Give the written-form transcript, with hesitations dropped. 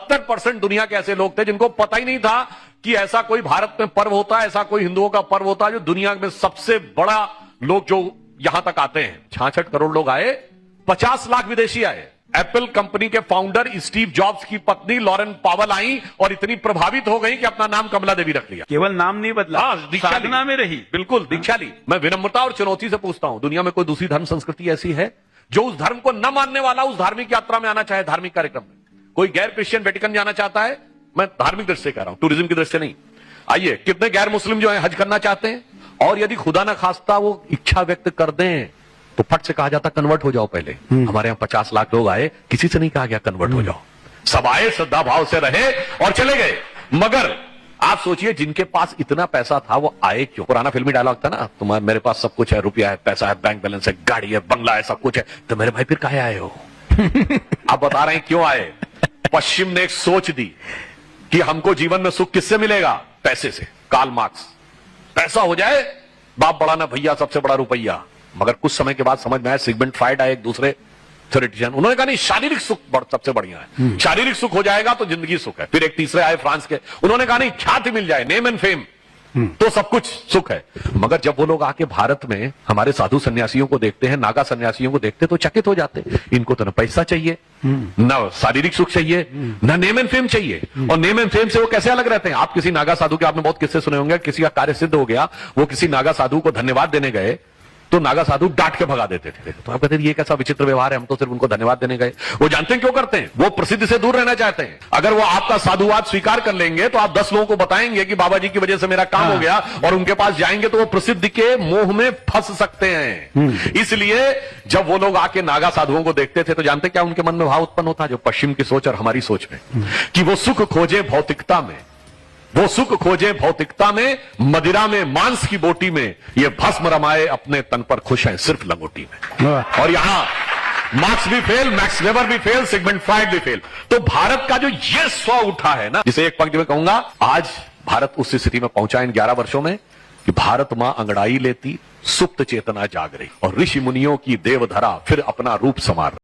70% दुनिया के ऐसे लोग थे जिनको पता ही नहीं था कि ऐसा कोई भारत में पर्व होता है, ऐसा कोई हिंदुओं का पर्व होता है जो दुनिया में सबसे बड़ा लोग जो यहां तक आते हैं। 66 करोड़ लोग आए, 50 लाख विदेशी आए। एप्पल कंपनी के फाउंडर स्टीव जॉब्स की पत्नी लॉरेन पावल आई और इतनी प्रभावित हो गई कि अपना नाम कमला देवी रख लिया। केवल नाम नहीं बदला, साधना में रही। बिल्कुल दीक्षा ली। मैं विनम्रता और चुनौती से पूछता हूं, दुनिया में कोई दूसरी धर्म संस्कृति ऐसी है जो उस धर्म को न मानने वाला उस धार्मिक यात्रा में आना चाहे, धार्मिक कार्यक्रम में? कोई गैर क्रिश्चियन वेटिकन जाना चाहता है? मैं धार्मिक दृष्टि से कह रहा हूं, टूरिज्म की दृष्टि से नहीं। आइए, कितने गैर मुस्लिम जो है हज करना चाहते हैं, और यदि खुदा ना खास्ता वो इच्छा व्यक्त कर दें तो फट से कहा जाता कन्वर्ट हो जाओ। पहले हमारे यहाँ 50 लाख लोग आए, किसी से नहीं कहा गया कन्वर्ट हो जाओ। सब आए, श्रद्धा भाव से रहे और चले गए। मगर आप सोचिए, जिनके पास इतना पैसा था वो आए क्यों? पुराना फिल्मी डायलॉग था ना, तुम्हारे मेरे पास सब कुछ है, रुपया है, पैसा है, बैंक बैलेंस है, गाड़ी है, बंगला है, सब कुछ है, तो मेरे भाई फिर काहे आए हो? आप बता रहे हैं क्यों आए। पश्चिम ने एक सोच दी कि हमको जीवन में सुख किससे मिलेगा? पैसे से। कार्ल मार्क्स, पैसा हो जाए बाप बड़ा ना भैया, सबसे बड़ा रुपया। मगर कुछ समय के बाद समझ में आया, सिगमंड फ्राइड आए, एक दूसरे थ्योरेटिशियन, उन्होंने कहा नहीं, शारीरिक सुख सबसे बढ़िया है, शारीरिक सुख हो जाएगा तो जिंदगी सुख है। फिर एक तीसरे आए फ्रांस के, उन्होंने कहा नहीं, ख्याति मिल जाए, नेम एंड फेम, तो सब कुछ सुख है। मगर जब वो लोग आके भारत में हमारे साधु सन्यासियों को देखते हैं, नागा सन्यासियों को देखते तो चकित हो जाते। इनको तो न पैसा चाहिए, न शारीरिक सुख चाहिए, न नेम एंड फेम चाहिए। और नेम एंड फेम से वो कैसे अलग रहते हैं? आप किसी नागा साधु के, आपने बहुत किस्से सुने होंगे, किसी का कार्य सिद्ध हो गया, वो किसी नागा साधु को धन्यवाद देने गए तो नागा साधु डांट के भगा देते थे। तो आप कहते हैं ये कैसा विचित्र व्यवहार है, हम तो सिर्फ उनको धन्यवाद देने गए। वो जानते हैं क्यों करते हैं? वो प्रसिद्धि से दूर रहना चाहते हैं। अगर वो आपका साधुवाद स्वीकार कर लेंगे तो आप 10 लोगों को बताएंगे कि बाबा जी की वजह से मेरा काम हो गया, और उनके पास जाएंगे तो वो प्रसिद्धि के मोह में फंस सकते हैं। इसलिए जब वो लोग आके नागा साधुओं को देखते थे तो जानते क्या उनके मन में भाव उत्पन्न होता, जो पश्चिम की सोच और हमारी सोच में, कि वो सुख खोजे भौतिकता में, वो सुख खोजे भौतिकता में, मदिरा में, मांस की बोटी में, ये भस्म रमाए अपने तन पर खुश हैं सिर्फ लंगोटी में। और यहां मार्क्स भी फेल, मैक्स वेबर भी फेल, सिगमंड फ्राइड भी फेल। तो भारत का जो ये स्व उठा है ना, जिसे एक पंक्ति में कहूंगा, आज भारत उस स्थिति में पहुंचा इन 11 वर्षों में कि भारत मां अंगड़ाई लेती, सुप्त चेतना जाग रही, और ऋषि मुनियों की देवधरा फिर अपना रूप संवार